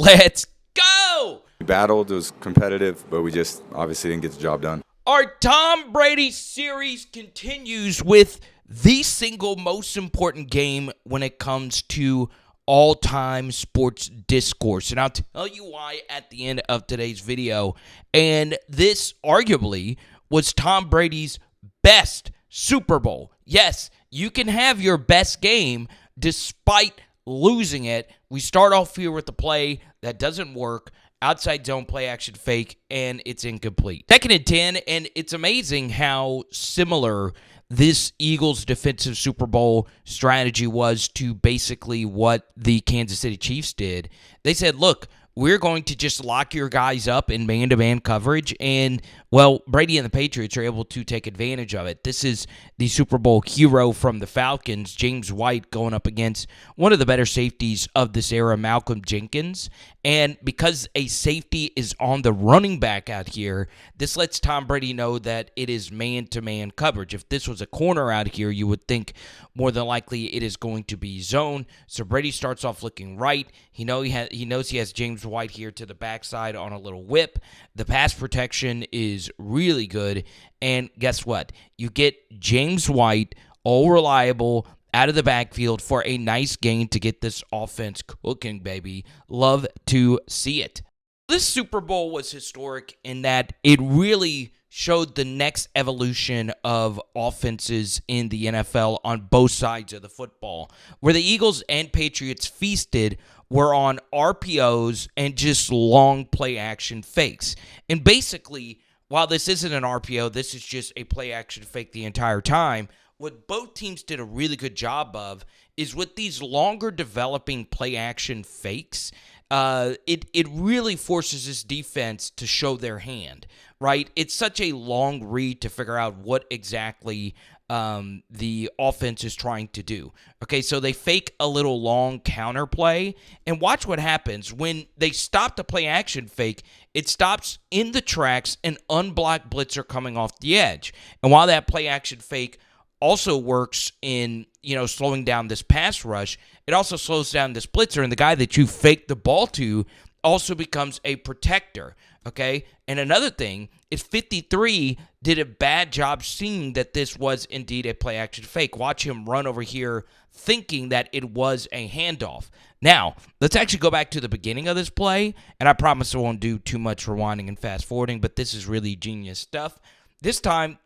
Let's go! We battled, it was competitive, but we just obviously didn't get the job done. Our Tom Brady series continues with the single most important game when it comes to all-time sports discourse. And I'll tell you why at the end of today's video. And this arguably was Tom Brady's best Super Bowl. Yes, you can have your best game despite losing it. We start off here with the play that doesn't work. Outside zone play action fake, and it's incomplete. 2nd and 10, and it's amazing how similar this Eagles defensive Super Bowl strategy was to basically what the Kansas City Chiefs did. They said, look, we're going to just lock your guys up in man-to-man coverage, and, well, Brady and the Patriots are able to take advantage of it. This is the Super Bowl hero from the Falcons, James White, going up against one of the better safeties of this era, Malcolm Jenkins. And because a safety is on the running back out here, this lets Tom Brady know that it is man-to-man coverage. If this was a corner out here, you would think more than likely it is going to be zone. So Brady starts off looking right. He knows he has James White here to the backside on a little whip. The pass protection is really good. And guess what? You get James White, all reliable, out of the backfield for a nice gain to get this offense cooking, baby. Love to see it. This Super Bowl was historic in that it really showed the next evolution of offenses in the NFL on both sides of the football. Where the Eagles and Patriots feasted were on RPOs and just long play action fakes. And basically, while this isn't an RPO, this is just a play action fake the entire time. What both teams did a really good job of is with these longer developing play action fakes, it really forces this defense to show their hand, right? It's such a long read to figure out what exactly the offense is trying to do. Okay, so they fake a little long counter play, and watch what happens. When they stop the play action fake, it stops in the tracks, an unblocked blitzer coming off the edge. And while that play action fake also works in, slowing down this pass rush, it also slows down this blitzer, and the guy that you fake the ball to also becomes a protector, okay? And another thing is 53 did a bad job seeing that this was indeed a play-action fake. Watch him run over here thinking that it was a handoff. Now, let's actually go back to the beginning of this play, and I promise I won't do too much rewinding and fast-forwarding, but this is really genius stuff. This time,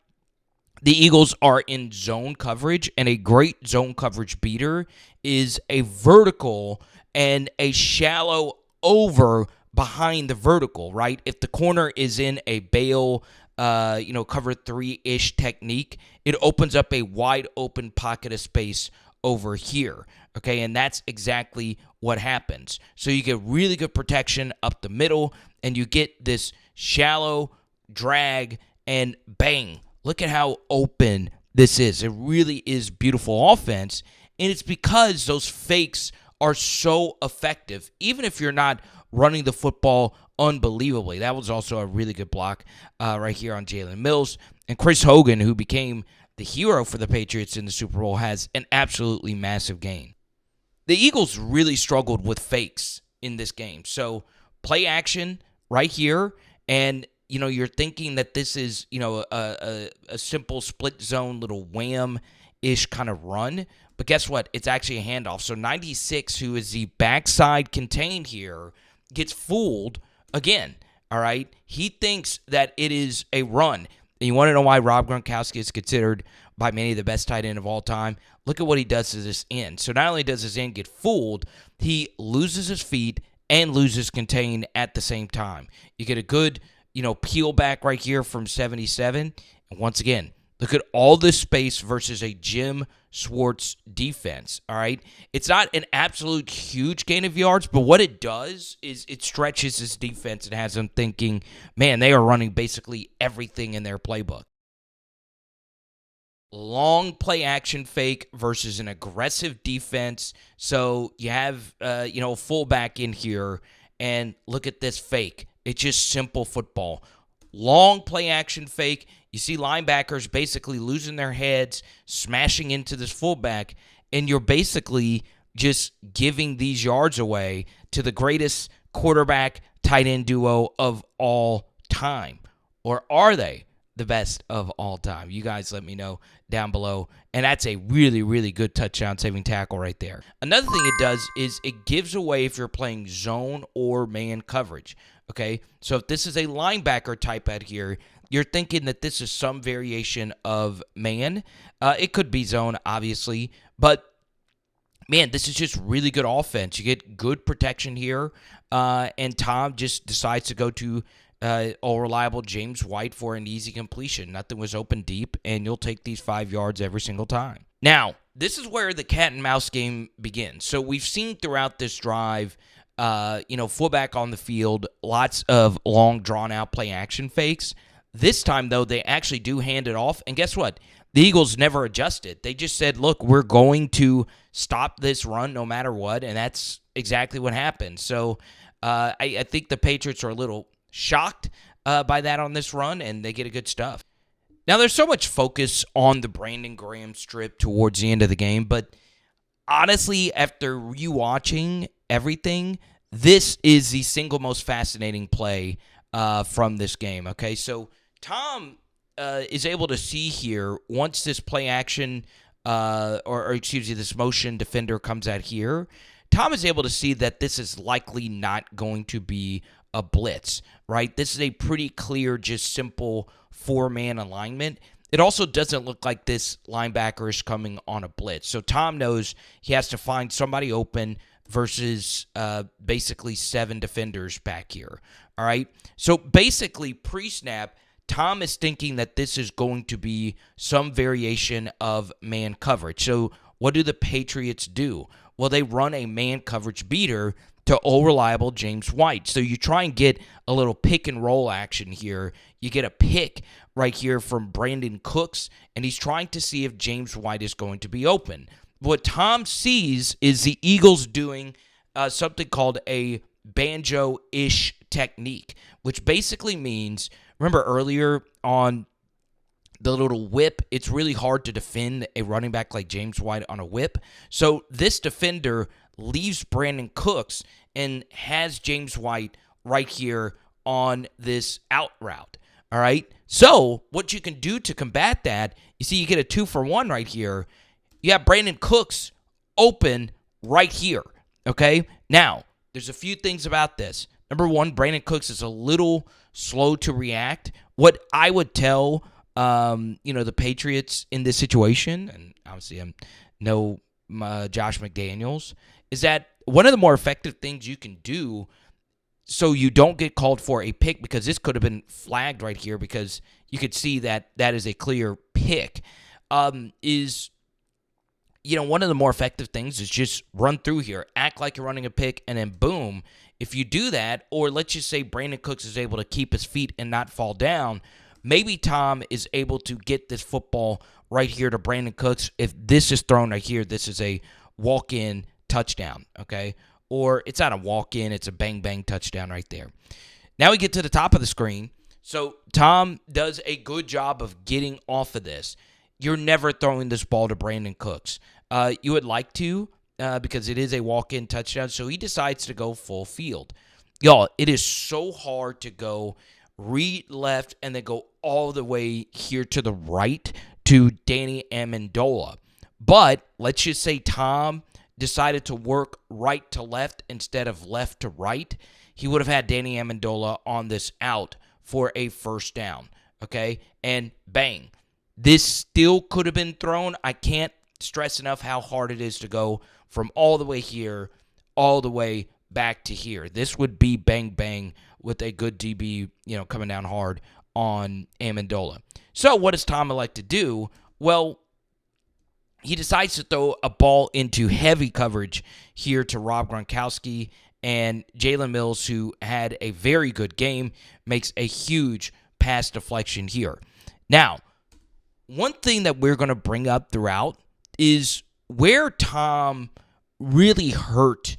the Eagles are in zone coverage, and a great zone coverage beater is a vertical and a shallow over behind the vertical, right? If the corner is in a bail, cover 3-ish technique, it opens up a wide open pocket of space over here, okay? And that's exactly what happens. So you get really good protection up the middle, and you get this shallow drag, and bang. Look at how open this is. It really is beautiful offense, and it's because those fakes are so effective, even if you're not running the football unbelievably. That was also a really good block right here on Jalen Mills. And Chris Hogan, who became the hero for the Patriots in the Super Bowl, has an absolutely massive gain. The Eagles really struggled with fakes in this game. So play action right here, and you're thinking that this is, a simple split zone, little wham-ish kind of run. But guess what? It's actually a handoff. So 96, who is the backside contained here, gets fooled again, all right? He thinks that it is a run. And you want to know why Rob Gronkowski is considered by many the best tight end of all time? Look at what he does to this end. So not only does his end get fooled, he loses his feet and loses contain at the same time. You get a good peel back right here from 77. And once again, look at all this space versus a Jim Schwartz defense, all right? It's not an absolute huge gain of yards, but what it does is it stretches this defense and has them thinking, man, they are running basically everything in their playbook. Long play action fake versus an aggressive defense. So you have, a fullback in here, and look at this fake. It's just simple football. Long play action fake. You see linebackers basically losing their heads, smashing into this fullback, and you're basically just giving these yards away to the greatest quarterback tight end duo of all time? Or are they the best of all time? You guys let me know down below. And that's a really, really good touchdown-saving tackle right there. Another thing it does is it gives away if you're playing zone or man coverage. Okay, so if this is a linebacker type out here, you're thinking that this is some variation of man. It could be zone, obviously, but man, this is just really good offense. You get good protection here, and Tom just decides to go to all reliable James White for an easy completion. Nothing was open deep, and you'll take these 5 yards every single time. Now, this is where the cat and mouse game begins. So we've seen throughout this drive, fullback on the field, lots of long, drawn-out play-action fakes. This time, though, they actually do hand it off, and guess what? The Eagles never adjusted. They just said, look, we're going to stop this run no matter what, and that's exactly what happened. So I think the Patriots are a little shocked by that on this run, and they get a good stuff. Now, there's so much focus on the Brandon Graham strip towards the end of the game, but honestly, after rewatching everything, this is the single most fascinating play from this game, okay? So Tom is able to see here, once this play action, this motion defender comes out here, Tom is able to see that this is likely not going to be a blitz, right? This is a pretty clear, just simple four-man alignment. It also doesn't look like this linebacker is coming on a blitz. So Tom knows he has to find somebody open versus basically 7 defenders back here, all right? So basically, pre-snap, Tom is thinking that this is going to be some variation of man coverage. So what do the Patriots do? Well, they run a man coverage beater to all-reliable James White. So you try and get a little pick-and-roll action here. You get a pick right here from Brandin Cooks, and he's trying to see if James White is going to be open. What Tom sees is the Eagles doing something called a banjo-ish technique, which basically means, remember earlier on the little whip, it's really hard to defend a running back like James White on a whip. So this defender leaves Brandin Cooks and has James White right here on this out route. All right. So what you can do to combat that, you see, you get a 2-for-1 right here. You have Brandin Cooks open right here. Okay. Now, there's a few things about this. Number one, Brandin Cooks is a little slow to react. What I would tell, the Patriots in this situation, and obviously I'm no Josh McDaniels, is that one of the more effective things you can do so you don't get called for a pick, because this could have been flagged right here because you could see that that is a clear pick, is, one of the more effective things is just run through here, act like you're running a pick, and then boom. If you do that, or let's just say Brandin Cooks is able to keep his feet and not fall down, maybe Tom is able to get this football right here to Brandin Cooks. If this is thrown right here, this is a walk-in touchdown, okay? Or it's not a walk-in, it's a bang-bang touchdown right there. Now we get to the top of the screen. So Tom does a good job of getting off of this. You're never throwing this ball to Brandin Cooks. You would like to, because it is a walk-in touchdown, so he decides to go full field. Y'all, it is so hard to go read left and then go all the way here to the right to Danny Amendola. But let's just say Tom decided to work right to left instead of left to right. He would have had Danny Amendola on this out for a first down, okay? And bang, this still could have been thrown. I can't stress enough how hard it is to go from all the way here, all the way back to here. This would be bang, bang with a good DB, coming down hard on Amendola. So what does Tom elect to do? Well, he decides to throw a ball into heavy coverage here to Rob Gronkowski, and Jalen Mills, who had a very good game, makes a huge pass deflection here. Now, one thing that we're going to bring up throughout is where Tom really hurt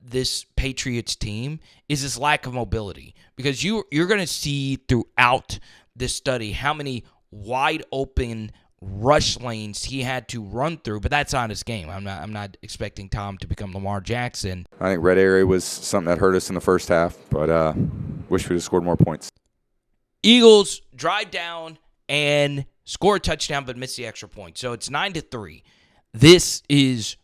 this Patriots team is his lack of mobility, because you're going to see throughout this study how many wide open rush lanes he had to run through, but that's not his game. I'm not expecting Tom to become Lamar Jackson. I think red area was something that hurt us in the first half, but wish we'd have scored more points. Eagles drive down and score a touchdown, but miss the extra point. So it's 9-3. This is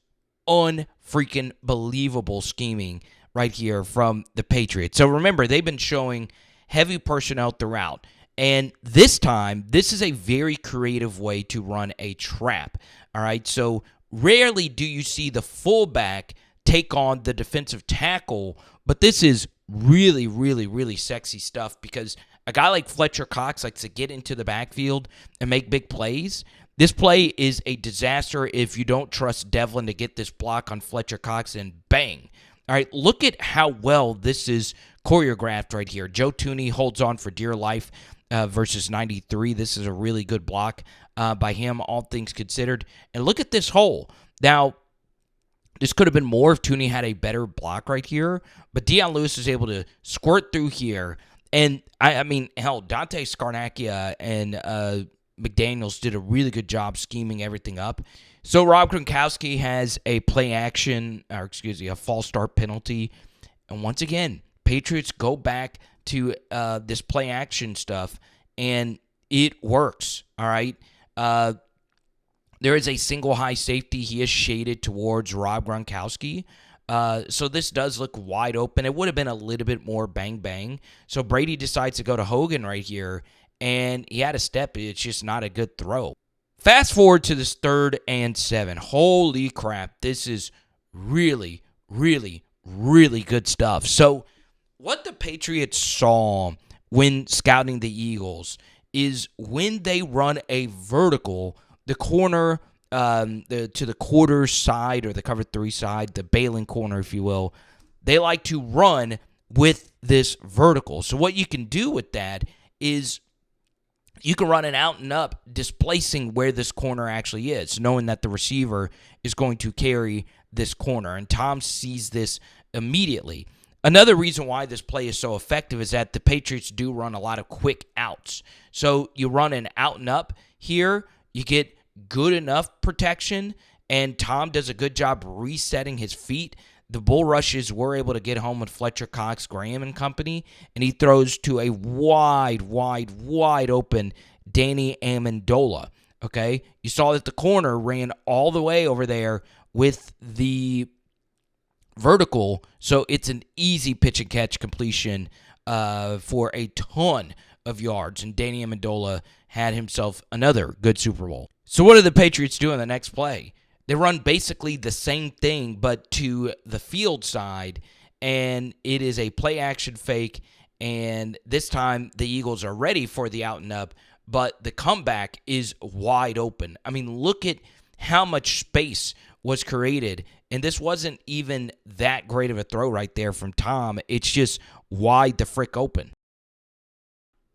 unfreaking believable scheming right here from the Patriots. So remember, they've been showing heavy personnel throughout. And this time, this is a very creative way to run a trap. All right, so rarely do you see the fullback take on the defensive tackle, but this is really, really, really sexy stuff because a guy like Fletcher Cox likes to get into the backfield and make big plays. This play is a disaster if you don't trust Devlin to get this block on Fletcher Cox, and bang. All right, look at how well this is choreographed right here. Joe Thuney holds on for dear life versus 93. This is a really good block by him, all things considered. And look at this hole. Now, this could have been more if Thuney had a better block right here, but Deion Lewis is able to squirt through here. And, I mean, hell, Dante Scarnacchia and McDaniels did a really good job scheming everything up. So Rob Gronkowski has a a false start penalty. And once again, Patriots go back to this play action stuff, and it works, all right? There is a single high safety. He is shaded towards Rob Gronkowski. So this does look wide open. It would have been a little bit more bang-bang. So Brady decides to go to Hogan right here, and he had a step. It's just not a good throw. Fast forward to this 3rd and 7. Holy crap. This is really, really, really good stuff. So what the Patriots saw when scouting the Eagles is when they run a vertical, the corner to the quarter side or the cover 3 side, the bailing corner, if you will, they like to run with this vertical. So what you can do with that is you can run an out and up, displacing where this corner actually is, knowing that the receiver is going to carry this corner. And Tom sees this immediately. Another reason why this play is so effective is that the Patriots do run a lot of quick outs. So you run an out and up here, you get good enough protection, and Tom does a good job resetting his feet. The bull rushes were able to get home with Fletcher Cox, Graham, and company, and he throws to a wide open Danny Amendola. Okay? You saw that the corner ran all the way over there with the vertical, so it's an easy pitch and catch completion for a ton of yards, and Danny Amendola had himself another good Super Bowl. So what do the Patriots do on the next play? They run basically the same thing, but to the field side, and it is a play-action fake, and this time the Eagles are ready for the out and up, but the comeback is wide open. I mean, look at how much space was created, and this wasn't even that great of a throw right there from Tom. It's just wide the frick open.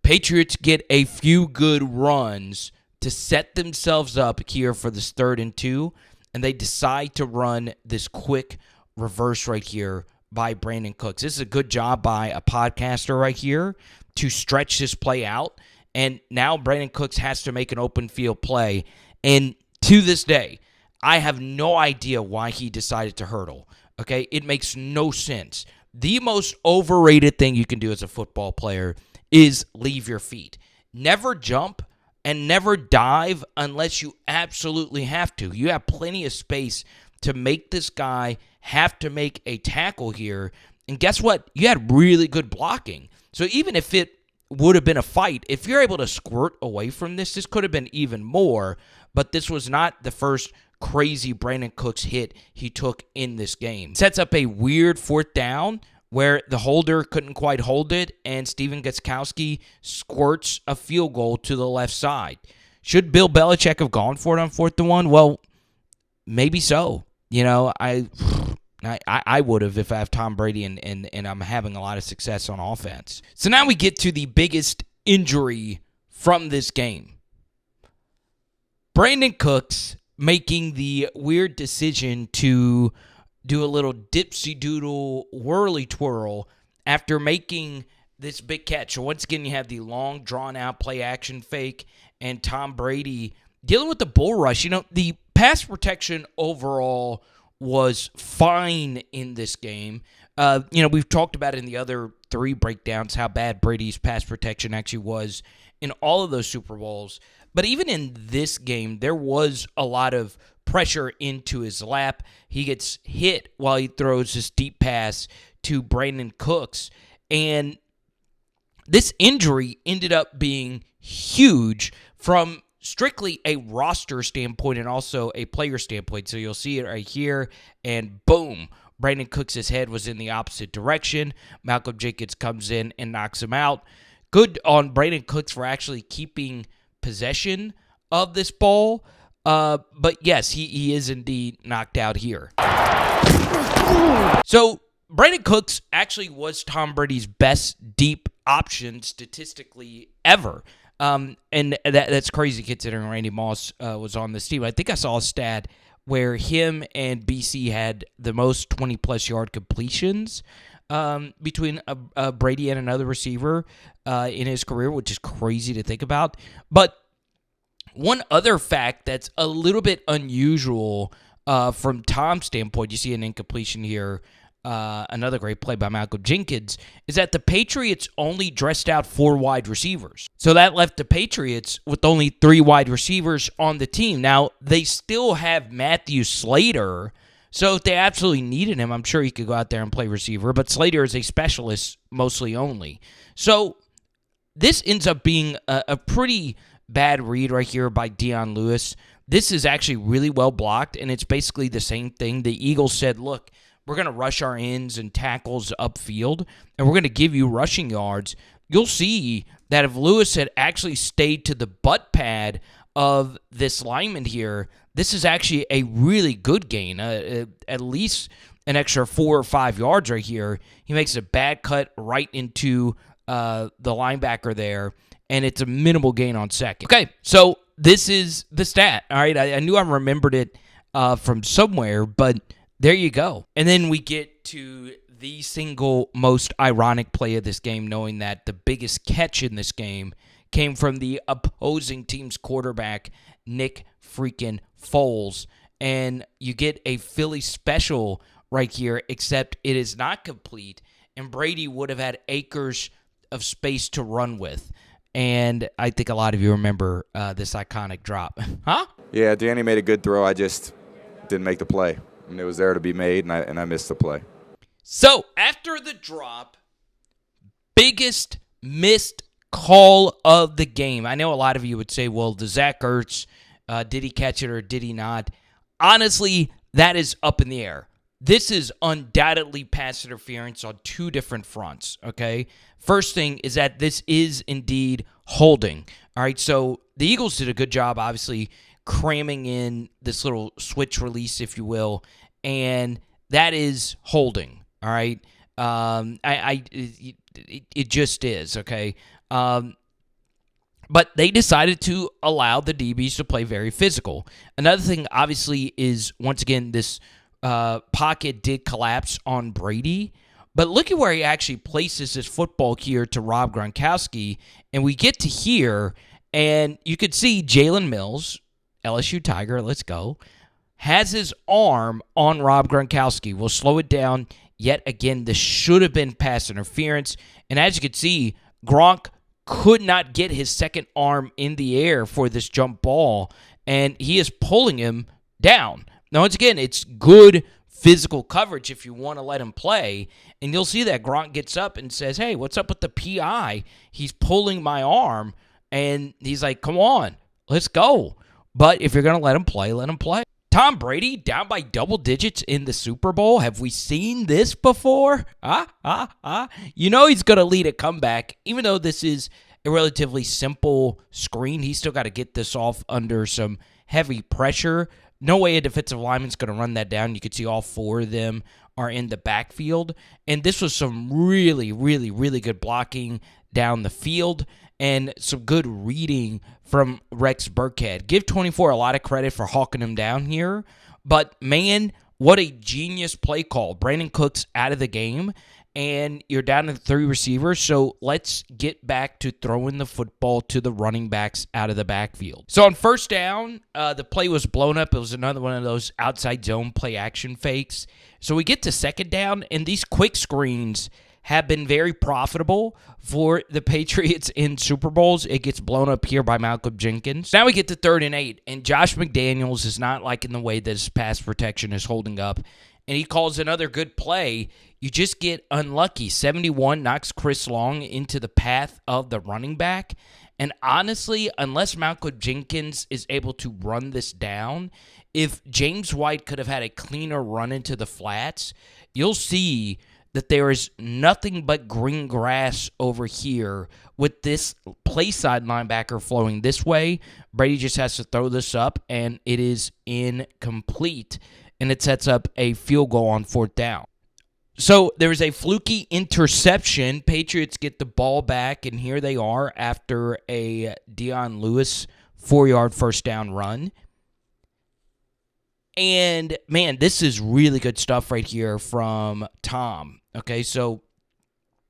Patriots get a few good runs to set themselves up here for this 3rd and 2, and they decide to run this quick reverse right here by Brandin Cooks. This is a good job by a podcaster right here to stretch this play out, and now Brandin Cooks has to make an open field play, and to this day, I have no idea why he decided to hurdle, okay? It makes no sense. The most overrated thing you can do as a football player is leave your feet. Never jump and never dive unless you absolutely have to. You have plenty of space to make this guy have to make a tackle here. And guess what? You had really good blocking. So even if it would have been a fight, if you're able to squirt away from this, this could have been even more. But this was not the first crazy Brandin Cooks hit he took in this game. Sets up a weird 4th down where the holder couldn't quite hold it, and Steven Gostkowski squirts a field goal to the left side. Should Bill Belichick have gone for it on 4th and 1? Well, maybe so. You know, I would have if I have Tom Brady and I'm having a lot of success on offense. So now we get to the biggest injury from this game. Brandin Cooks making the weird decision to do a little dipsy-doodle whirly twirl after making this big catch. So once again, you have the long, drawn-out play-action fake, and Tom Brady dealing with the bull rush, the pass protection overall was fine in this game. We've talked about in the other 3 breakdowns how bad Brady's pass protection actually was in all of those Super Bowls. But even in this game, there was a lot of pressure into his lap. He gets hit while he throws this deep pass to Brandin Cooks. And this injury ended up being huge from strictly a roster standpoint and also a player standpoint. So you'll see it right here, and boom, Brandin Cooks' head was in the opposite direction. Malcolm Jenkins comes in and knocks him out. Good on Brandin Cooks for actually keeping possession of this ball. But yes, he is indeed knocked out here. So Brandin Cooks actually was Tom Brady's best deep option statistically ever. And that's crazy considering Randy Moss was on this team. I think I saw a stat where him and BC had the most 20-plus yard completions between Brady and another receiver in his career, which is crazy to think about. But one other fact that's a little bit unusual from Tom's standpoint, you see an incompletion here, another great play by Malcolm Jenkins, is that the Patriots only dressed out 4 wide receivers. So that left the Patriots with only 3 wide receivers on the team. Now, they still have Matthew Slater, so if they absolutely needed him, I'm sure he could go out there and play receiver, but Slater is a specialist mostly only. So this ends up being a pretty bad read right here by Dion Lewis. This is actually really well blocked, and it's basically the same thing. The Eagles said, look, we're going to rush our ends and tackles upfield, and we're going to give you rushing yards. You'll see that if Lewis had actually stayed to the butt pad of this lineman here, this is actually a really good gain, at least an extra 4 or 5 yards right here. He makes a bad cut right into the linebacker there, and it's a minimal gain on second. Okay, so this is the stat. All right, I knew I remembered it from somewhere, but there you go. And then we get to the single most ironic play of this game, knowing that the biggest catch in this game came from the opposing team's quarterback, Nick freaking Foles. And you get a Philly special right here, except it is not complete, and Brady would have had acres of space to run with. And I think a lot of you remember this iconic drop. Huh? Yeah, Danny made a good throw. I just didn't make the play. And it was there to be made, and I missed the play. So, after the drop, biggest missed call of the game. I know a lot of you would say, well, the Zach Ertz, did he catch it or did he not? Honestly, that is up in the air. This is undoubtedly pass interference on 2 different fronts, okay? First thing is that this is indeed holding. All right, so the Eagles did a good job, obviously, cramming in this little switch release, if you will, and that is holding, all right? It just is, okay? But they decided to allow the DBs to play very physical. Another thing, obviously, is, once again, this pocket did collapse on Brady, but look at where he actually places his football here to Rob Gronkowski, and we get to here, and you could see Jalen Mills, LSU Tiger, let's go, has his arm on Rob Gronkowski. We'll slow it down. Yet again, this should have been pass interference. And as you can see, Gronk could not get his second arm in the air for this jump ball, and he is pulling him down. Now, once again, it's good physical coverage if you want to let him play, and you'll see that Gronk gets up and says, hey, what's up with the PI? He's pulling my arm, and he's like, come on, let's go. But if you're going to let him play, let him play. Tom Brady down by double digits in the Super Bowl. Have we seen this before? You know he's going to lead a comeback. Even though this is a relatively simple screen, he's still got to get this off under some heavy pressure. No way a defensive lineman's going to run that down. You can see all 4 of them are in the backfield. And this was some really, really, really good blocking down the field and some good reading from Rex Burkhead. Give 24 a lot of credit for hawking him down here. But, man, what a genius play call. Brandin Cooks out of the game. and you're down to 3 receivers, so let's get back to throwing the football to the running backs out of the backfield. So on first down, the play was blown up. It was another one of those outside zone play action fakes. So we get to second down, and these quick screens have been very profitable for the Patriots in Super Bowls. It gets blown up here by Malcolm Jenkins. Now we get to 3rd and 8, and Josh McDaniels is not liking the way that his pass protection is holding up, and he calls another good play. You just get unlucky. 71 knocks Chris Long into the path of the running back, and honestly, unless Malcolm Jenkins is able to run this down, if James White could have had a cleaner run into the flats, you'll see that there is nothing but green grass over here with this play side linebacker flowing this way. Brady just has to throw this up, and it is incomplete, and it sets up a field goal on 4th down. So there's a fluky interception. Patriots get the ball back, and here they are after a Dion Lewis 4-yard first down run. And, man, this is really good stuff right here from Tom. Okay, so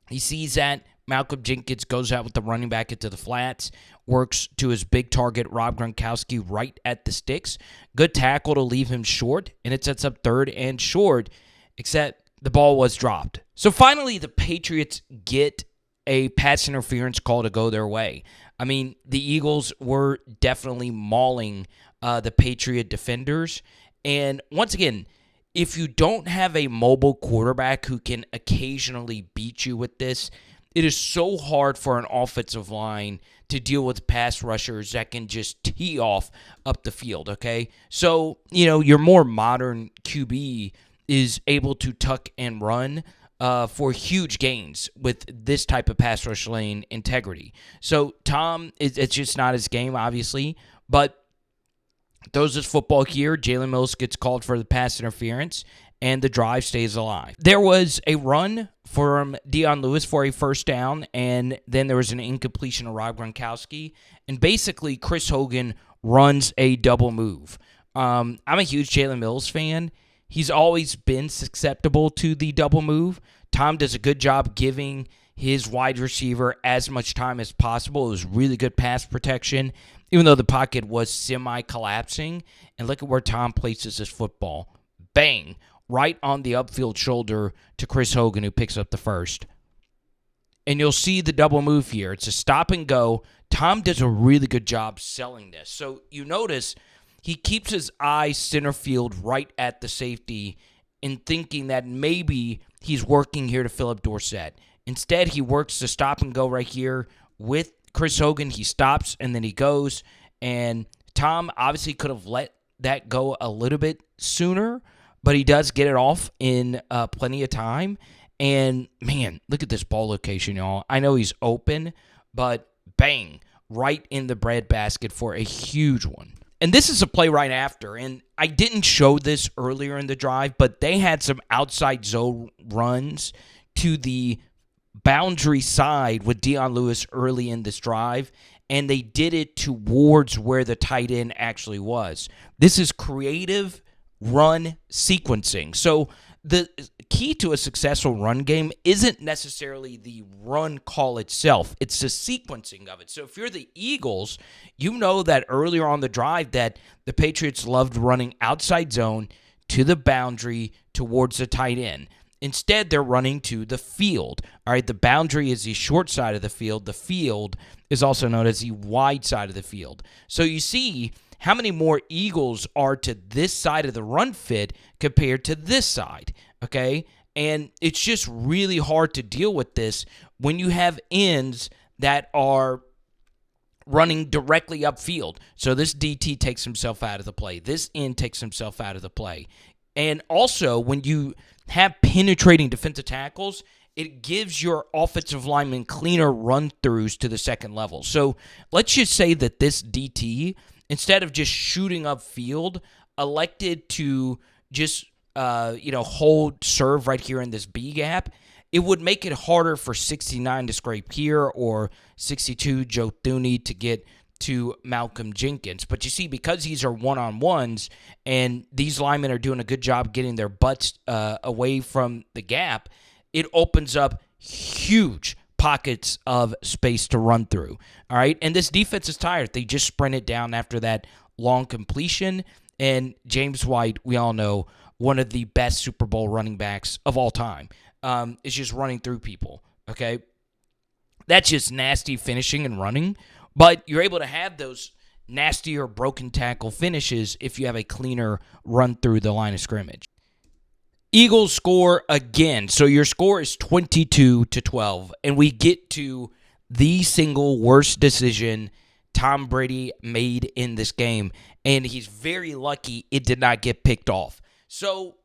he sees that Malcolm Jenkins goes out with the running back into the flats, works to his big target, Rob Gronkowski, right at the sticks. Good tackle to leave him short, and it sets up 3rd and short, except the ball was dropped. So finally, the Patriots get a pass interference call to go their way. I mean, the Eagles were definitely mauling the Patriot defenders. And once again, if you don't have a mobile quarterback who can occasionally beat you with this, it is so hard for an offensive line to deal with pass rushers that can just tee off up the field, okay? So, your more modern QB is able to tuck and run for huge gains with this type of pass rush lane integrity. So, Tom, it's just not his game, obviously, but throws his football here. Jalen Mills gets called for the pass interference, and the drive stays alive. There was a run from Dion Lewis for a first down, and then there was an incompletion of Rob Gronkowski, and basically Chris Hogan runs a double move. I'm a huge Jalen Mills fan. He's always been susceptible to the double move. Tom does a good job giving his wide receiver as much time as possible. It was really good pass protection, even though the pocket was semi-collapsing. And look at where Tom places his football. Bang! Right on the upfield shoulder to Chris Hogan, who picks up the first. And you'll see the double move here. It's a stop and go. Tom does a really good job selling this. So you notice he keeps his eye center field right at the safety and thinking that maybe he's working here to Philip Dorsett. Instead, he works the stop and go right here with Chris Hogan. He stops and then he goes. And Tom obviously could have let that go a little bit sooner, but he does get it off in plenty of time. And, man, look at this ball location, y'all. I know he's open, but bang, right in the breadbasket for a huge one. And this is a play right after, and I didn't show this earlier in the drive, but they had some outside zone runs to the boundary side with Dion Lewis early in this drive, and they did it towards where the tight end actually was. This is creative run sequencing. So the key to a successful run game isn't necessarily the run call itself. It's the sequencing of it. So if you're the Eagles, you know that earlier on the drive that the Patriots loved running outside zone to the boundary towards the tight end. Instead, they're running to the field. All right, the boundary is the short side of the field. The field is also known as the wide side of the field. So you see how many more Eagles are to this side of the run fit compared to this side, okay? And it's just really hard to deal with this when you have ends that are running directly upfield. So this DT takes himself out of the play. This end takes himself out of the play. And also, when you have penetrating defensive tackles, it gives your offensive linemen cleaner run-throughs to the second level. So let's just say that this DT, instead of just shooting upfield, elected to just hold serve right here in this B gap. It would make it harder for 69 to scrape here or 62 Joe Thuney to get to Malcolm Jenkins. But you see, because these are one-on-ones and these linemen are doing a good job getting their butts away from the gap, it opens up huge pockets of space to run through. All right, and this defense is tired. They just sprinted down after that long completion, and James White, we all know, one of the best Super Bowl running backs of all time, is just running through people, okay? That's just nasty finishing and running, but you're able to have those nastier broken tackle finishes if you have a cleaner run through the line of scrimmage. Eagles score again. So your score is 22-12, and we get to the single worst decision Tom Brady made in this game, and he's very lucky it did not get picked off. So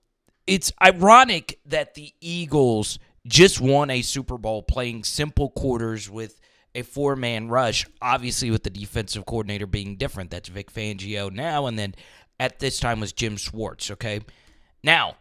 it's ironic that the Eagles just won a Super Bowl playing simple quarters with a four-man rush, obviously with the defensive coordinator being different. That's Vic Fangio now, and then at this time was Jim Schwartz, okay? Now,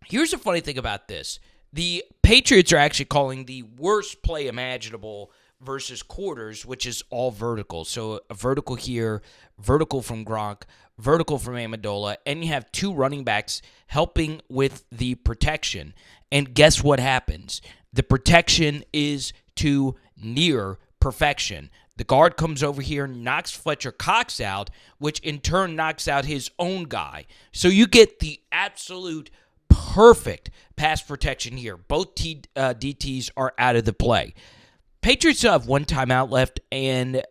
here's the funny thing about this. The Patriots are actually calling the worst play imaginable versus quarters, which is all vertical. So a vertical here, vertical from Gronk, vertical from Amendola, and you have two running backs helping with the protection. And guess what happens? The protection is to near perfection. The guard comes over here, knocks Fletcher Cox out, which in turn knocks out his own guy. So you get the absolute perfect pass protection here. Both DTs are out of the play. Patriots still have one timeout left, and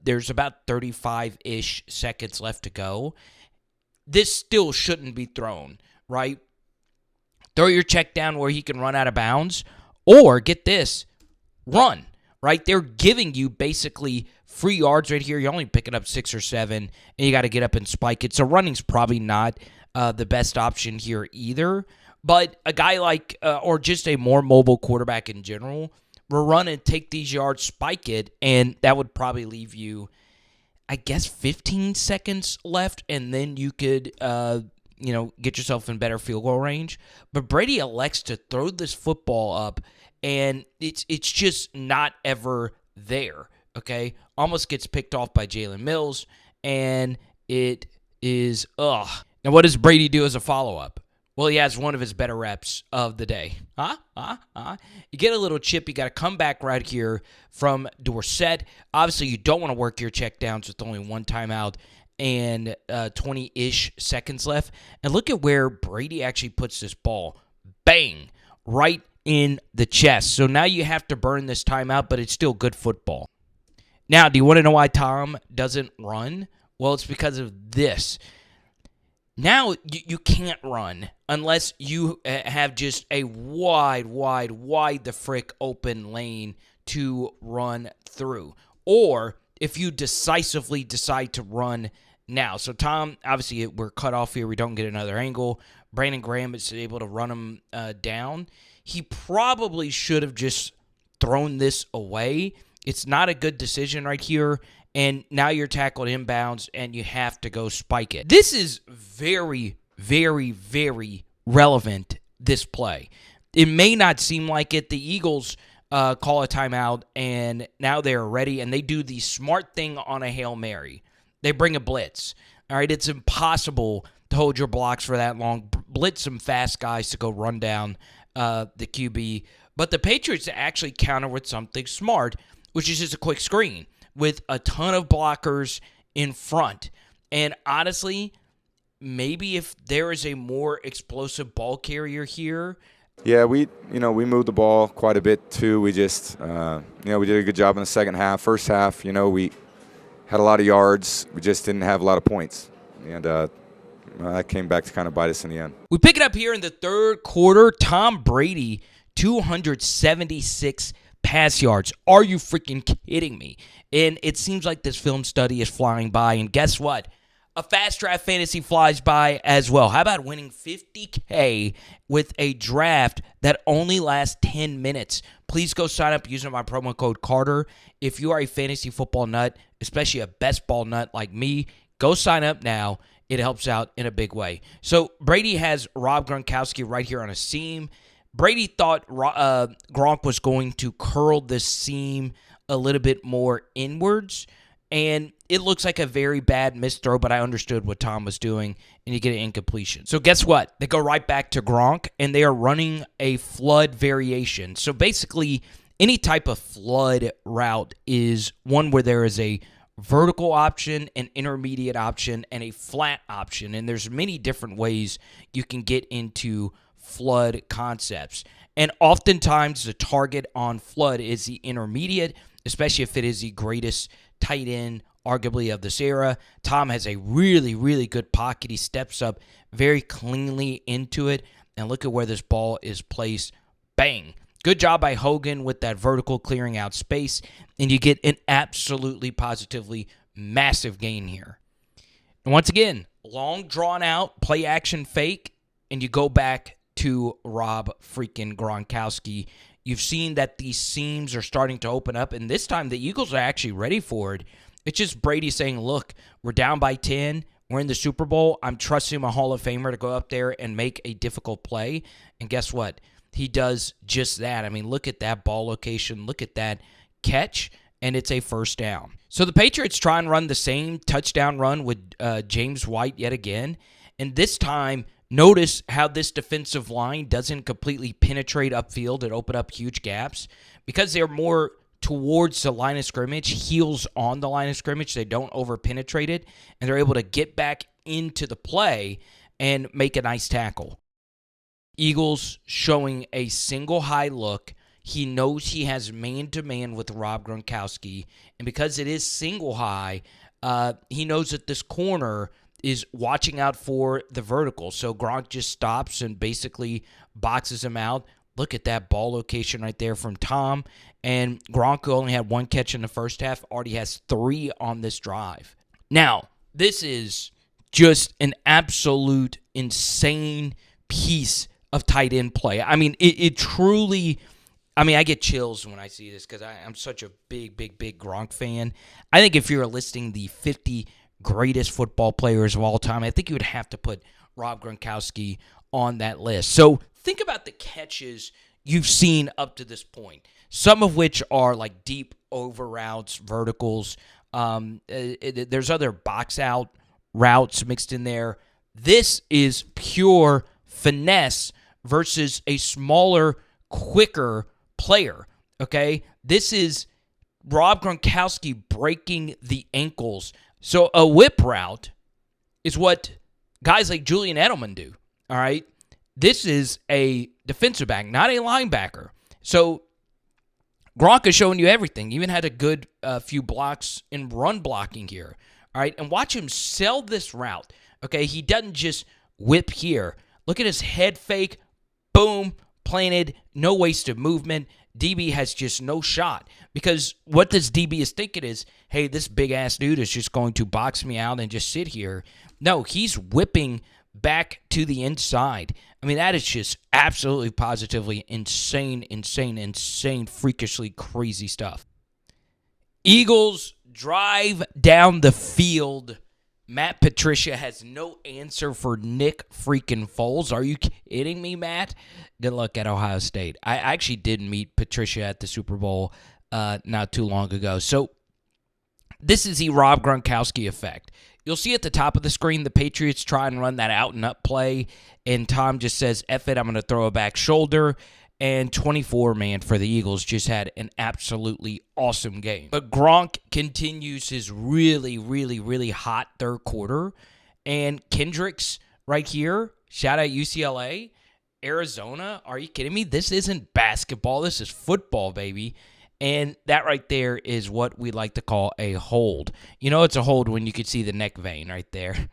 there's about 35-ish seconds left to go. This still shouldn't be thrown, right? Throw your check down where he can run out of bounds, or get this, run, right? They're giving you basically free yards right here. You're only picking up 6 or 7, and you got to get up and spike it. So running's probably not the best option here either. But a guy like, or just a more mobile quarterback in general, will run and take these yards, spike it, and that would probably leave you, I guess, 15 seconds left, and then you could, get yourself in better field goal range. But Brady elects to throw this football up, and it's just not ever there, okay? Almost gets picked off by Jalen Mills, and it is, Now, what does Brady do as a follow-up? Well, he has one of his better reps of the day. You get a little chip. You got to come back right here from Dorsett. Obviously, you don't want to work your check downs with only one timeout and 20-ish seconds left. And look at where Brady actually puts this ball. Bang! Right in the chest. So now you have to burn this timeout, but it's still good football. Now, do you want to know why Tom doesn't run? Well, it's because of this. Now you can't run unless you have just a wide the frick open lane to run through. Or if you decisively decide to run now. So Tom, obviously we're cut off here. We don't get another angle. Brandon Graham is able to run him down. He probably should have just thrown this away. It's not a good decision right here. And now you're tackled inbounds, and you have to go spike it. This is very, very, very relevant, this play. It may not seem like it. The Eagles call a timeout, and now they're ready, and they do the smart thing on a Hail Mary. They bring a blitz. All right, it's impossible to hold your blocks for that long. Blitz some fast guys to go run down the QB. But the Patriots actually counter with something smart, which is just a quick screen with a ton of blockers in front. And honestly, maybe if there is a more explosive ball carrier here. Yeah, we moved the ball quite a bit too. We just, we did a good job in the second half. First half, we had a lot of yards. We just didn't have a lot of points. And that came back to kind of bite us in the end. We pick it up here in the third quarter. Tom Brady, 276 pass yards. Are you freaking kidding me? And it seems like this film study is flying by. And guess what? A fast draft fantasy flies by as well. How about winning $50K with a draft that only lasts 10 minutes? Please go sign up using my promo code Carter. If you are a fantasy football nut, especially a best ball nut like me, go sign up now. It helps out in a big way. So Brady has Rob Gronkowski right here on a seam. Brady thought Gronk was going to curl the seam a little bit more inwards, And it looks like a very bad missed throw, but I understood what Tom was doing, and you get an incompletion. So guess what? They go right back to Gronk, and they are running a flood variation. So basically, any type of flood route is one where there is a vertical option, an intermediate option, and a flat option. And there's many different ways you can get into flood concepts. And oftentimes the target on flood is the intermediate, especially if it is the greatest tight end, arguably, of this era. Tom has a really, really good pocket. He steps up very cleanly into it. And look at where this ball is placed. Bang. Good job by Hogan with that vertical clearing out space. And you get an absolutely, positively massive gain here. And once again, long drawn out play action fake. And you go back to Rob freaking Gronkowski. You've seen that these seams are starting to open up, and this time the Eagles are actually ready for it. It's just Brady saying, look, we're down by 10. We're in the Super Bowl. I'm trusting a Hall of Famer to go up there and make a difficult play. And guess what? He does just that. I mean, look at that ball location. Look at that catch, and it's a first down. So the Patriots try and run the same touchdown run with James White yet again, and this time, notice how this defensive line doesn't completely penetrate upfield and open up huge gaps. Because they're more towards the line of scrimmage, heels on the line of scrimmage, they don't over-penetrate it, and they're able to get back into the play and make a nice tackle. Eagles showing a single high look. He knows he has man-to-man with Rob Gronkowski, and because it is single high, he knows that this corner is watching out for the vertical. So Gronk just stops and basically boxes him out. Look at that ball location right there from Tom. And Gronk, who only had one catch in the first half, already has 3 on this drive. Now, this is just an absolute insane piece of tight end play. I mean, it truly... I mean, I get chills when I see this because I'm such a big Gronk fan. I think if you're listing the 50 greatest football players of all time, I think you would have to put Rob Gronkowski on that list. So think about the catches you've seen up to this point, some of which are like deep over routes, verticals. There's other box out routes mixed in there. This is pure finesse versus a smaller, quicker player, okay? This is Rob Gronkowski breaking the ankles. So a whip route is what guys like Julian Edelman do, all right? This is a defensive back, not a linebacker. So Gronk is showing you everything. Even had a good few blocks in run blocking here, all right? And watch him sell this route, okay? He doesn't just whip here. Look at his head fake, boom, planted, no wasted movement. DB has just no shot because what this DB is thinking is, hey, this big-ass dude is just going to box me out and just sit here. No, he's whipping back to the inside. I mean, that is just absolutely positively insane, freakishly crazy stuff. Eagles drive down the field. Matt Patricia has no answer for Nick freaking Foles. Are you kidding me, Matt? Good luck at Ohio State. I actually did meet Patricia at the Super Bowl not too long ago. So this is the Rob Gronkowski effect. You'll see at the top of the screen the Patriots try and run that out and up play, and Tom just says, F it, I'm going to throw a back shoulder. And 24, man, for the Eagles just had an absolutely awesome game. But Gronk continues his really hot third quarter. And Kendricks right here, shout out UCLA, Arizona, are you kidding me? This isn't basketball. This is football, baby. And that right there is what we like to call a hold. You know it's a hold when you can see the neck vein right there.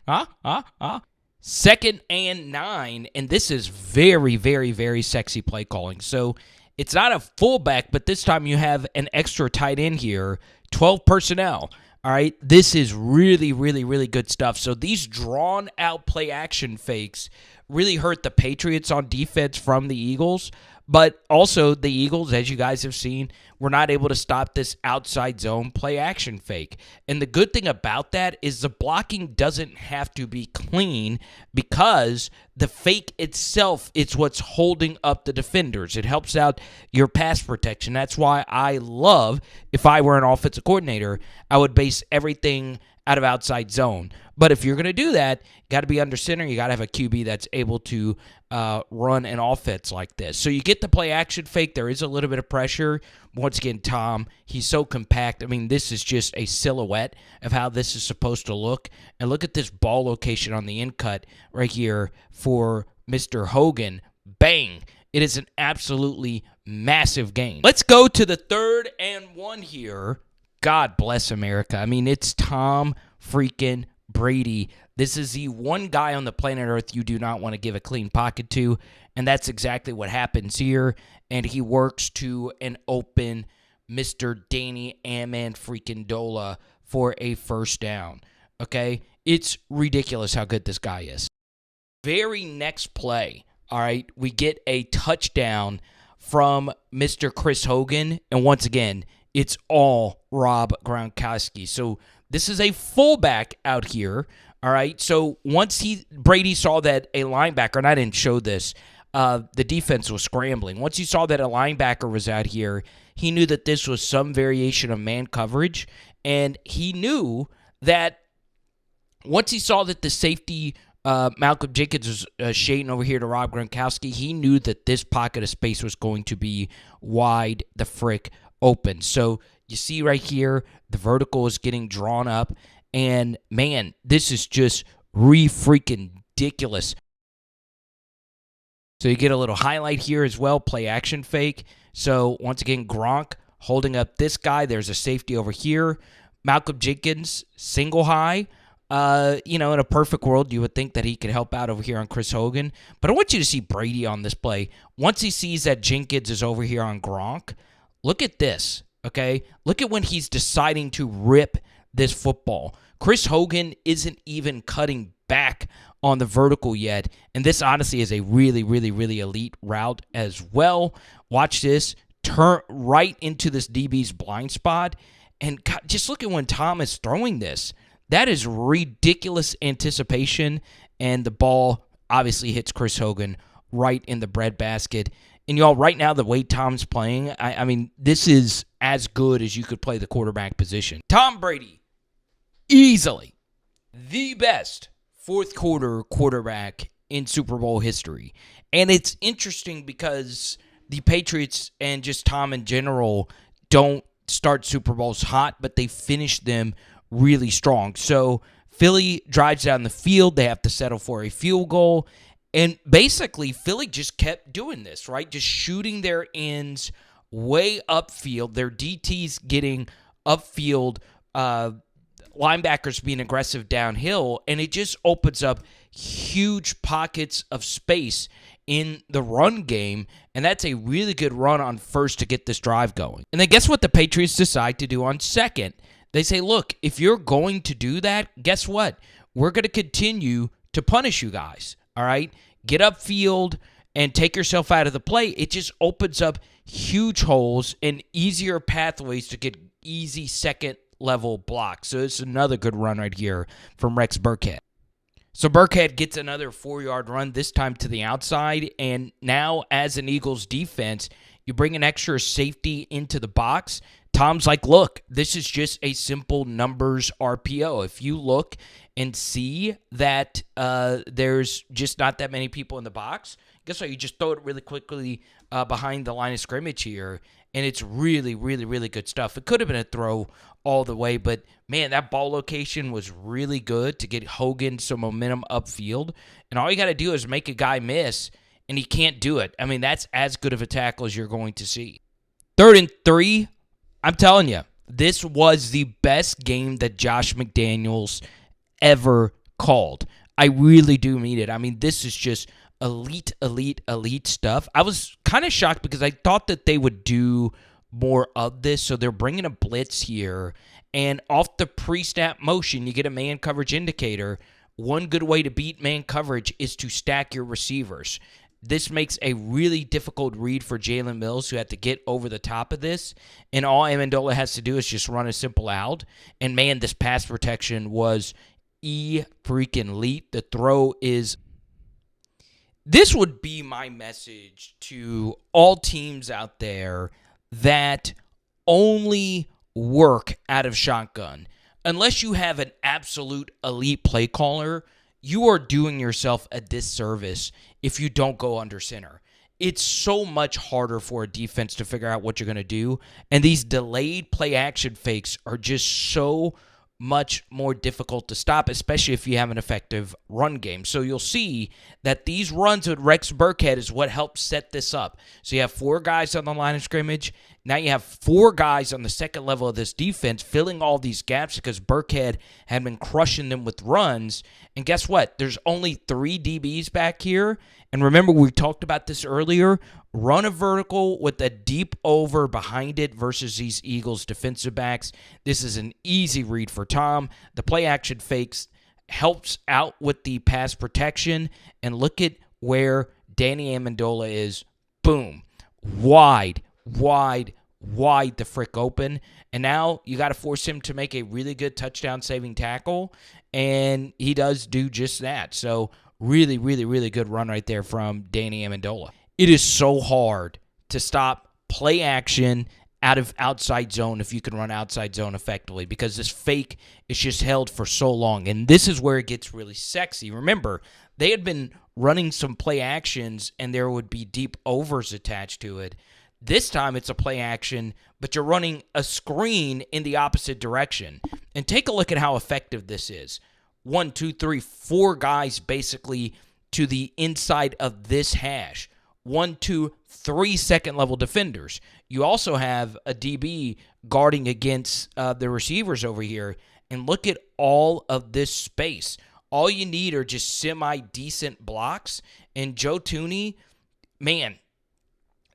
2nd and 9, and this is very sexy play calling. So it's not a fullback, but this time you have an extra tight end here, 12 personnel. All right, this is really good stuff. So these drawn-out play-action fakes really hurt the Patriots on defense from the Eagles, But also, the Eagles, as you guys have seen, were not able to stop this outside zone play action fake. And the good thing about that is the blocking doesn't have to be clean because the fake itself is what's holding up the defenders. It helps out your pass protection. That's why I love, if I were an offensive coordinator, I would base everything out of outside zone. But if you're going to do that, you got to be under center. You got to have a QB that's able to run an offense like this. So you get the play action fake. There is a little bit of pressure. Once again, Tom, he's so compact. I mean, this is just a silhouette of how this is supposed to look. And look at this ball location on the in cut right here for Mr. Hogan. Bang. It is an absolutely massive game. Let's go to the 3rd and 1 here. God bless America. I mean, it's Tom freaking Brady. This is the one guy on the planet Earth you do not want to give a clean pocket to, and that's exactly what happens here. And he works to an open Mr. Danny Amen freaking Dola for a first down. Okay? It's ridiculous how good this guy is. Very next play, all right, we get a touchdown from Mr. Chris Hogan, and once again, it's all Rob Gronkowski. So this is a fullback out here, all right? So once Brady saw that a linebacker, and I didn't show this, the defense was scrambling. Once he saw that a linebacker was out here, he knew that this was some variation of man coverage, and he knew that once he saw that the safety, Malcolm Jenkins, was shading over here to Rob Gronkowski, he knew that this pocket of space was going to be wide the frick open. So you see right here, the vertical is getting drawn up, and man, this is just freaking ridiculous. So you get a little highlight here as well, play action fake. So once again, Gronk holding up this guy. There's a safety over here. Malcolm Jenkins, single high. In a perfect world, you would think that he could help out over here on Chris Hogan. But I want you to see Brady on this play. Once he sees that Jenkins is over here on Gronk, look at this, okay? Look at when he's deciding to rip this football. Chris Hogan isn't even cutting back on the vertical yet, and this honestly is a really, really, really elite route as well. Watch this. Turn right into this DB's blind spot, and God, just look at when Tom is throwing this. That is ridiculous anticipation, and the ball obviously hits Chris Hogan right in the breadbasket. And y'all, right now, the way Tom's playing, I mean, this is as good as you could play the quarterback position. Tom Brady, easily the best fourth quarter quarterback in Super Bowl history. And it's interesting because the Patriots and just Tom in general don't start Super Bowls hot, but they finish them really strong. So Philly drives down the field. They have to settle for a field goal. And basically, Philly just kept doing this, right? Just shooting their ends way upfield. Their DTs getting upfield, linebackers being aggressive downhill. And it just opens up huge pockets of space in the run game. And that's a really good run on first to get this drive going. And then guess what the Patriots decide to do on second? They say, look, if you're going to do that, guess what? We're going to continue to punish you guys, all right? Get upfield and take yourself out of the play. It just opens up huge holes and easier pathways to get easy second-level blocks. So it's another good run right here from Rex Burkhead. So Burkhead gets another 4-yard run, this time to the outside. And now as an Eagles defense, you bring an extra safety into the box. Tom's like, look, this is just a simple numbers RPO. If you look and see that there's just not that many people in the box, guess what? You just throw it really quickly behind the line of scrimmage here, and it's really, really, really good stuff. It could have been a throw all the way, but, man, that ball location was really good to get Hogan some momentum upfield. And all you got to do is make a guy miss, and he can't do it. I mean, that's as good of a tackle as you're going to see. 3rd and 3. I'm telling you, this was the best game that Josh McDaniels ever called. I really do mean it. I mean, this is just elite, elite, elite stuff. I was kind of shocked because I thought that they would do more of this. So they're bringing a blitz here. And off the pre-snap motion, you get a man coverage indicator. One good way to beat man coverage is to stack your receivers. This makes a really difficult read for Jalen Mills, who had to get over the top of this. And all Amendola has to do is just run a simple out. And, man, this pass protection was freaking-elite. The throw is... This would be my message to all teams out there that only work out of shotgun. Unless you have an absolute elite play caller, you are doing yourself a disservice if you don't go under center. It's so much harder for a defense to figure out what you're going to do, and these delayed play action fakes are just so much more difficult to stop, especially if you have an effective run game. So you'll see that these runs with Rex Burkhead is what helps set this up. So you have 4 guys on the line of scrimmage. Now you have 4 guys on the second level of this defense filling all these gaps because Burkhead had been crushing them with runs. And guess what? There's only 3 DBs back here. And remember, we talked about this earlier. Run a vertical with a deep over behind it versus these Eagles defensive backs. This is an easy read for Tom. The play action fakes helps out with the pass protection. And look at where Danny Amendola is. Boom. Wide the frick open. And now you got to force him to make a really good touchdown-saving tackle. And he does do just that. So really good run right there from Danny Amendola. It is so hard to stop play action out of outside zone if you can run outside zone effectively because this fake is just held for so long. And this is where it gets really sexy. Remember, they had been running some play actions and there would be deep overs attached to it. This time it's a play action, but you're running a screen in the opposite direction. And take a look at how effective this is. 1, 2, 3, 4 guys basically to the inside of this hash. 1, 2, 3 second-level defenders. You also have a DB guarding against the receivers over here. And look at all of this space. All you need are just semi-decent blocks. And Joe Thuney, man,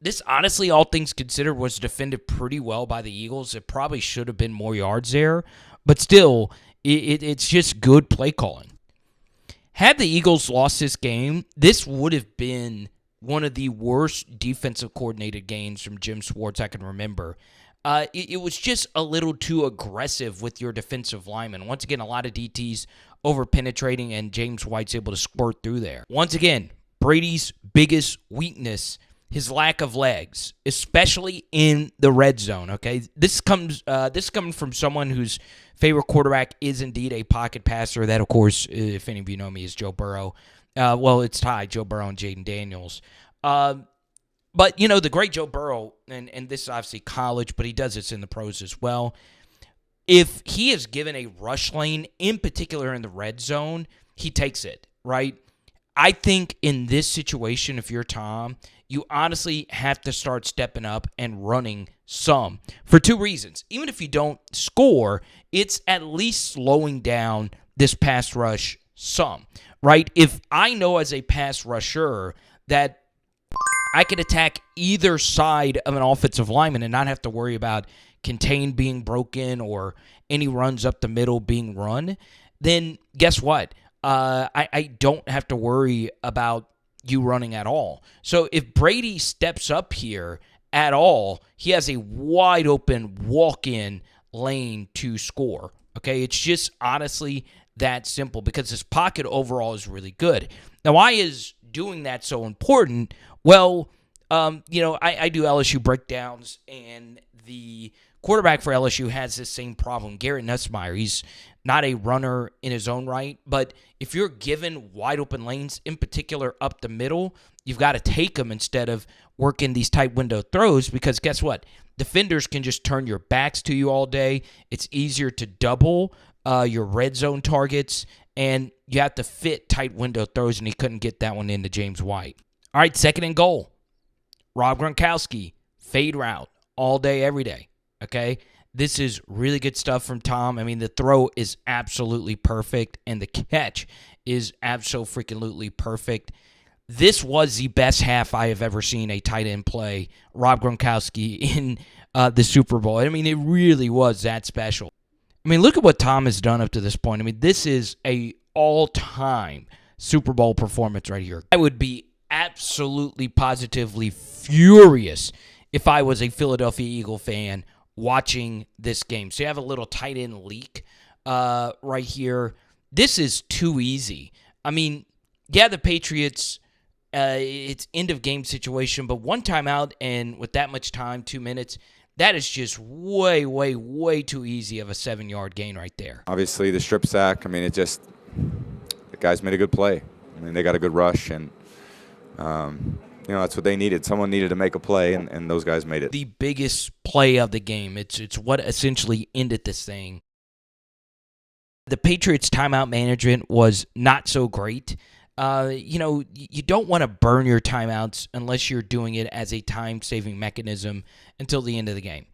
this honestly, all things considered, was defended pretty well by the Eagles. It probably should have been more yards there. But still, it's just good play calling. Had the Eagles lost this game, this would have been one of the worst defensive coordinated games from Jim Schwartz I can remember. It was just a little too aggressive with your defensive linemen. Once again, a lot of DTs over-penetrating, and James White's able to squirt through there. Once again, Brady's biggest weakness, his lack of legs, especially in the red zone, okay? This comes from someone whose favorite quarterback is indeed a pocket passer. That, of course, if any of you know me, is Joe Burrow. Well, it's tied, Joe Burrow and Jaden Daniels. But, you know, the great Joe Burrow, and this is obviously college, but he does this in the pros as well. If he is given a rush lane, in particular in the red zone, he takes it, right? I think in this situation, if you're Tom, you honestly have to start stepping up and running some for 2 reasons. Even if you don't score, it's at least slowing down this pass rush some, right? If I know as a pass rusher that I can attack either side of an offensive lineman and not have to worry about contain being broken or any runs up the middle being run, then guess what? I don't have to worry about you running at all. So if Brady steps up here at all, he has a wide open walk-in lane to score. Okay, it's just honestly that simple because his pocket overall is really good. Now, why is doing that so important? Well, I do LSU breakdowns, and the quarterback for LSU has this same problem. Garrett Nussmeier, he's not a runner in his own right, but if you're given wide open lanes, in particular up the middle, you've got to take them instead of working these tight window throws because guess what? Defenders can just turn your backs to you all day. It's easier to double your red zone targets, and you have to fit tight window throws, and he couldn't get that one into James White. All right, 2nd and goal. Rob Gronkowski, fade route, all day, every day. Okay? This is really good stuff from Tom. I mean, the throw is absolutely perfect, and the catch is absolutely perfect. This was the best half I have ever seen a tight end play, Rob Gronkowski, in the Super Bowl. I mean, it really was that special. I mean, look at what Tom has done up to this point. I mean, this is a all-time Super Bowl performance right here. I would be absolutely positively furious if I was a Philadelphia Eagle fan watching this game. So you have a little tight end leak right here. This is too easy. I mean, yeah, the Patriots, it's end of game situation, but one timeout and with that much time, 2 minutes, that is just way, way, way too easy of a 7-yard gain right there. Obviously, the strip sack, I mean, the guys made a good play. I mean, they got a good rush, and, that's what they needed. Someone needed to make a play, and those guys made it. The biggest play of the game. It's what essentially ended this thing. The Patriots' timeout management was not so great. You don't want to burn your timeouts unless you're doing it as a time-saving mechanism until the end of the game.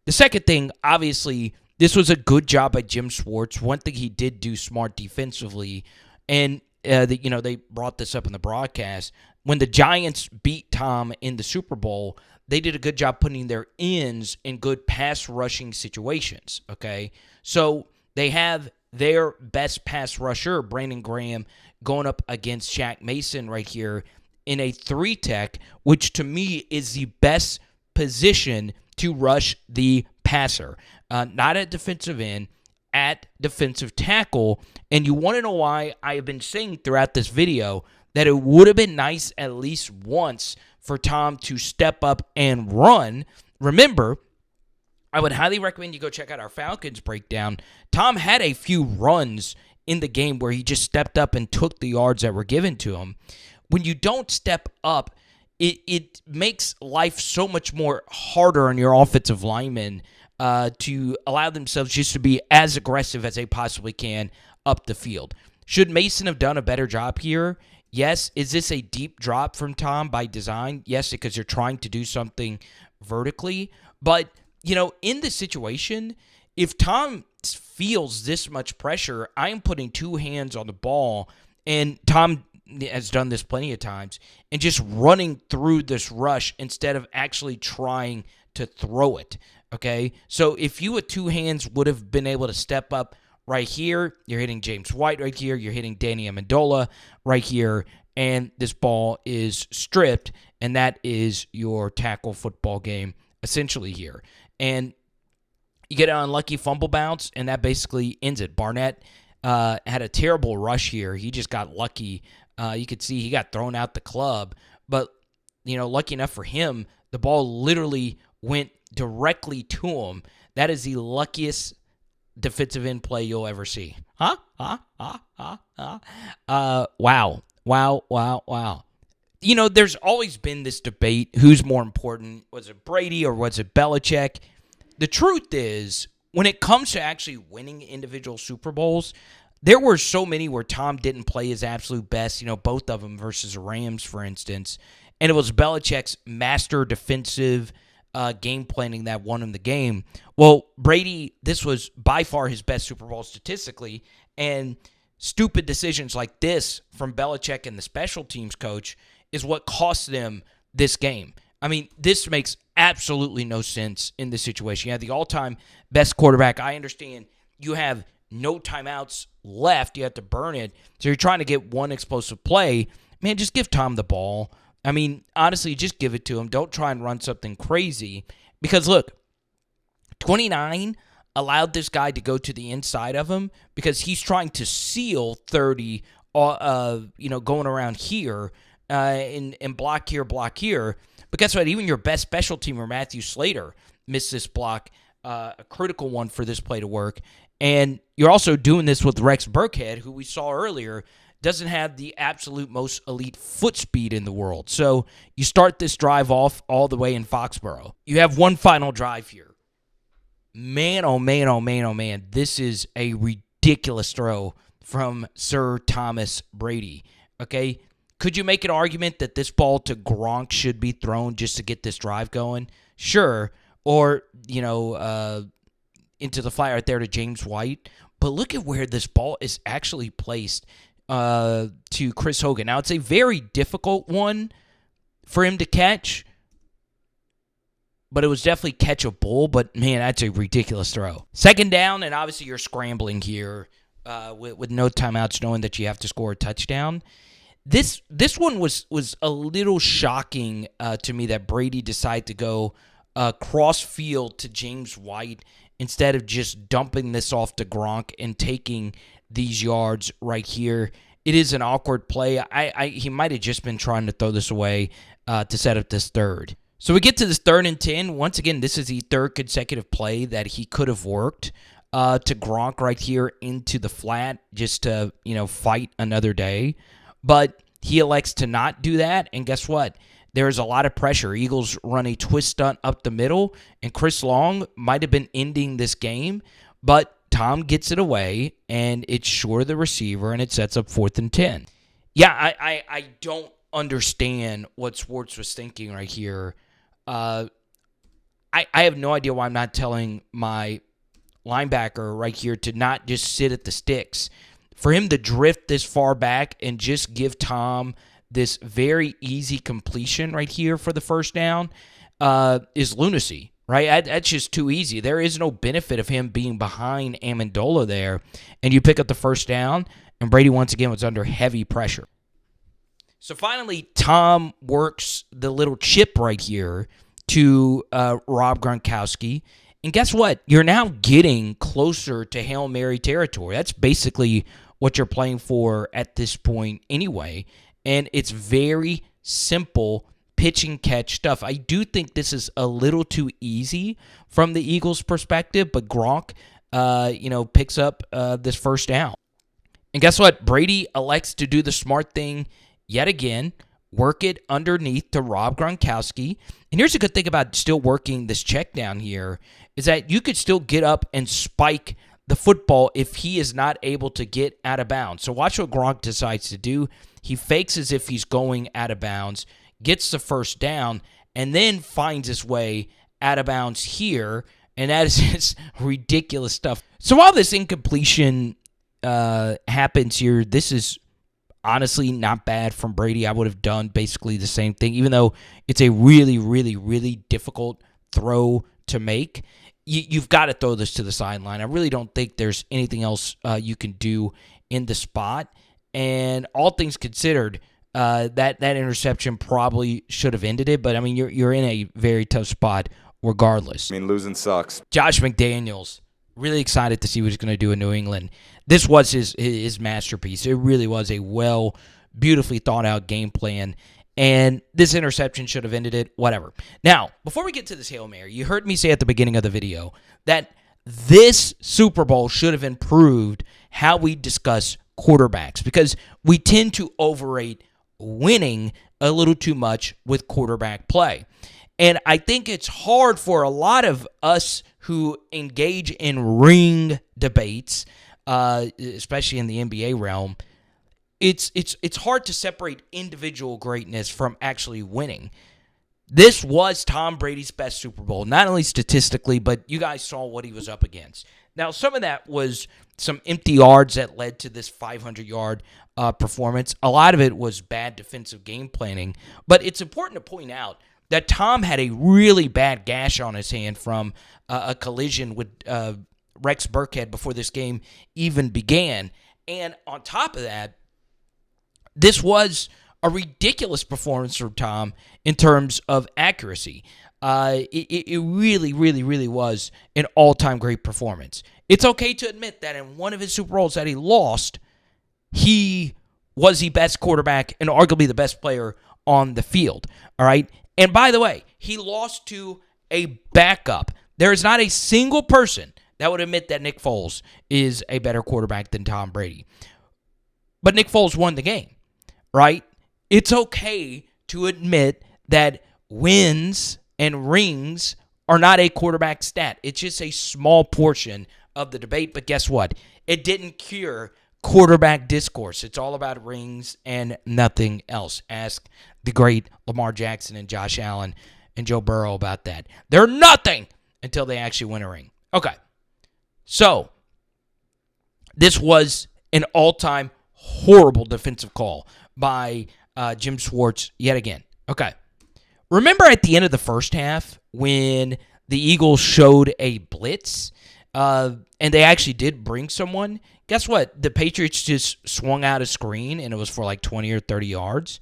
The second thing, obviously, this was a good job by Jim Schwartz. One thing he did do smart defensively, and they brought this up in the broadcast. When the Giants beat Tom in the Super Bowl, they did a good job putting their ends in good pass rushing situations, okay? So they have their best pass rusher, Brandon Graham, going up against Shaq Mason right here in a 3-tech, which to me is the best position to rush the passer. Not at defensive end, at defensive tackle. And you want to know why I have been saying throughout this video that it would have been nice at least once for Tom to step up and run. Remember, I would highly recommend you go check out our Falcons breakdown. Tom had a few runs in the game where he just stepped up and took the yards that were given to him. When you don't step up, it makes life so much more harder on your offensive linemen to allow themselves just to be as aggressive as they possibly can up the field. Should Mason have done a better job here? Yes. Is this a deep drop from Tom by design? Yes, because you're trying to do something vertically. But, in this situation, if Tom feels this much pressure, I am putting two hands on the ball, and Tom has done this plenty of times, and just running through this rush instead of actually trying to throw it, okay? So if you with two hands would have been able to step up right here, you're hitting James White right here, you're hitting Danny Amendola right here, and this ball is stripped, and that is your tackle football game essentially here. And you get an unlucky fumble bounce, and that basically ends it. Barnett had a terrible rush here. He just got lucky. You could see he got thrown out the club. But, lucky enough for him, the ball literally went directly to him. That is the luckiest defensive end play you'll ever see. Wow. There's always been this debate, who's more important? Was it Brady or was it Belichick? The truth is, when it comes to actually winning individual Super Bowls, there were so many where Tom didn't play his absolute best, both of them versus the Rams, for instance, and it was Belichick's master defensive game planning that won him the game. Well, Brady, this was by far his best Super Bowl statistically, and stupid decisions like this from Belichick and the special teams coach is what cost them this game. I mean, this makes absolutely no sense in this situation. You have the all-time best quarterback. I understand you have no timeouts left. You have to burn it. So you're trying to get one explosive play. Man, just give Tom the ball. I mean, honestly, just give it to him. Don't try and run something crazy. Because, look, 29 allowed this guy to go to the inside of him because he's trying to seal 30, going around here and block here. But guess what? Even your best special teamer, Matthew Slater, missed this block, a critical one for this play to work. And you're also doing this with Rex Burkhead, who we saw earlier, doesn't have the absolute most elite foot speed in the world. So you start this drive off all the way in Foxborough. You have one final drive here. Man, oh man, oh man, oh man. This is a ridiculous throw from Sir Thomas Brady. Okay? Could you make an argument that this ball to Gronk should be thrown just to get this drive going? Sure. Or, into the flat right there to James White. But look at where this ball is actually placed to Chris Hogan. Now, it's a very difficult one for him to catch, but it was definitely catchable. But, man, that's a ridiculous throw. Second down, and obviously you're scrambling here with no timeouts, knowing that you have to score a touchdown. This one was a little shocking to me that Brady decided to go cross field to James White instead of just dumping this off to Gronk and taking these yards right here. It is an awkward play. He might have just been trying to throw this away to set up this third. So we get to this 3rd and 10. Once again, this is the 3rd consecutive play that he could have worked to Gronk right here into the flat just to, fight another day. But he elects to not do that, and guess what? There's a lot of pressure. Eagles run a twist stunt up the middle, and Chris Long might have been ending this game, but Tom gets it away, and it's short of the receiver, and it sets up 4th and 10. Yeah, I don't understand what Schwartz was thinking right here. I have no idea why I'm not telling my linebacker right here to not just sit at the sticks. For him to drift this far back and just give Tom this very easy completion right here for the first down is lunacy, right? That's just too easy. There is no benefit of him being behind Amendola there, and you pick up the first down, and Brady once again was under heavy pressure. So finally, Tom works the little chip right here to Rob Gronkowski. And guess what? You're now getting closer to Hail Mary territory. That's basically what you're playing for at this point anyway. And it's very simple pitch and catch stuff. I do think this is a little too easy from the Eagles' perspective, but Gronk, picks up this first down. And guess what? Brady elects to do the smart thing yet again, work it underneath to Rob Gronkowski. And here's a good thing about still working this check down here is that you could still get up and spike the football if he is not able to get out of bounds. So watch what Gronk decides to do. He fakes as if he's going out of bounds, gets the first down, and then finds his way out of bounds here. And that is just ridiculous stuff. So while this incompletion happens here, this is honestly not bad from Brady. I would have done basically the same thing, even though it's a really, really, really difficult throw to make. You've got to throw this to the sideline. I really don't think there's anything else you can do in the spot. And all things considered, that interception probably should have ended it. But, I mean, you're in a very tough spot regardless. I mean, losing sucks. Josh McDaniels, really excited to see what he's going to do in New England. This was his masterpiece. It really was a beautifully thought-out game plan. And this interception should have ended it, whatever. Now, before we get to this Hail Mary, you heard me say at the beginning of the video that this Super Bowl should have improved how we discuss quarterbacks because we tend to overrate winning a little too much with quarterback play. And I think it's hard for a lot of us who engage in ring debates, especially in the NBA realm. It's hard to separate individual greatness from actually winning. This was Tom Brady's best Super Bowl, not only statistically, but you guys saw what he was up against. Now, some of that was some empty yards that led to this 500-yard performance. A lot of it was bad defensive game planning. But it's important to point out that Tom had a really bad gash on his hand from a collision with Rex Burkhead before this game even began. And on top of that, this was a ridiculous performance from Tom in terms of accuracy. It really, really, really was an all-time great performance. It's okay to admit that in one of his Super Bowls that he lost, he was the best quarterback and arguably the best player on the field. All right? And by the way, he lost to a backup. There is not a single person that would admit that Nick Foles is a better quarterback than Tom Brady. But Nick Foles won the game. Right? It's okay to admit that wins and rings are not a quarterback stat. It's just a small portion of the debate. But guess what? It didn't cure quarterback discourse. It's all about rings and nothing else. Ask the great Lamar Jackson and Josh Allen and Joe Burrow about that. They're nothing until they actually win a ring. Okay. So, this was an all-time horrible defensive call by Jim Schwartz yet again. Okay. Remember at the end of the first half when the Eagles showed a blitz and they actually did bring someone, guess what? The Patriots just swung out a screen, and it was for like 20 or 30 yards.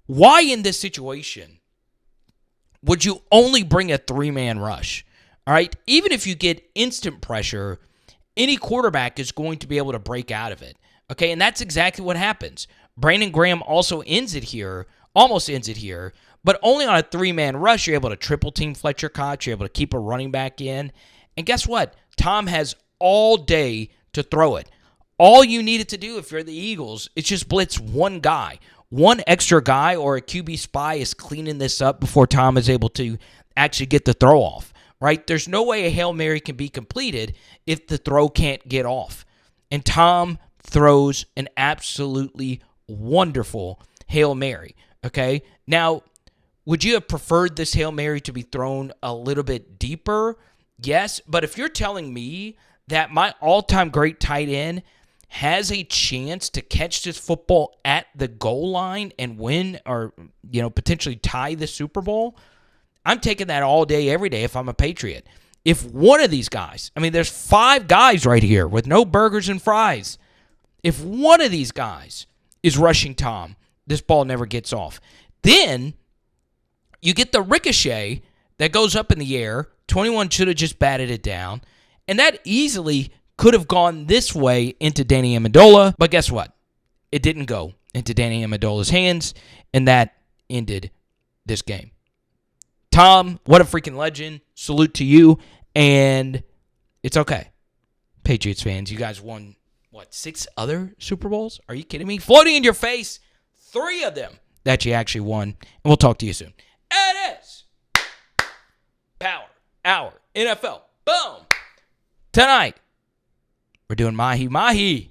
Why in this situation would you only bring a three-man rush? All right? Even if you get instant pressure, any quarterback is going to be able to break out of it. Okay? And that's exactly what happens. Brandon Graham also almost ends it here, but only on a three-man rush, you're able to triple team Fletcher Cox. You're able to keep a running back in. And guess what? Tom has all day to throw it. All you needed to do if you're the Eagles is just blitz one guy. One extra guy or a QB spy is cleaning this up before Tom is able to actually get the throw off, right? There's no way a Hail Mary can be completed if the throw can't get off. And Tom throws an absolutely wonderful Hail Mary, okay? Now, would you have preferred this Hail Mary to be thrown a little bit deeper? Yes, but if you're telling me that my all-time great tight end has a chance to catch this football at the goal line and win or, potentially tie the Super Bowl, I'm taking that all day, every day if I'm a Patriot. If one of these guys, there's 5 guys right here with no burgers and fries. If one of these guys is rushing Tom, this ball never gets off. Then you get the ricochet that goes up in the air. 21 should have just batted it down. And that easily could have gone this way into Danny Amendola. But guess what? It didn't go into Danny Amendola's hands, and that ended this game. Tom, what a freaking legend. Salute to you. And it's okay. Patriots fans, you guys won, 6 other Super Bowls? Are you kidding me? Floating in your face, 3 of them that you actually won. And we'll talk to you soon. It is Power Hour NFL. Boom. Tonight, we're doing Mahi Mahi.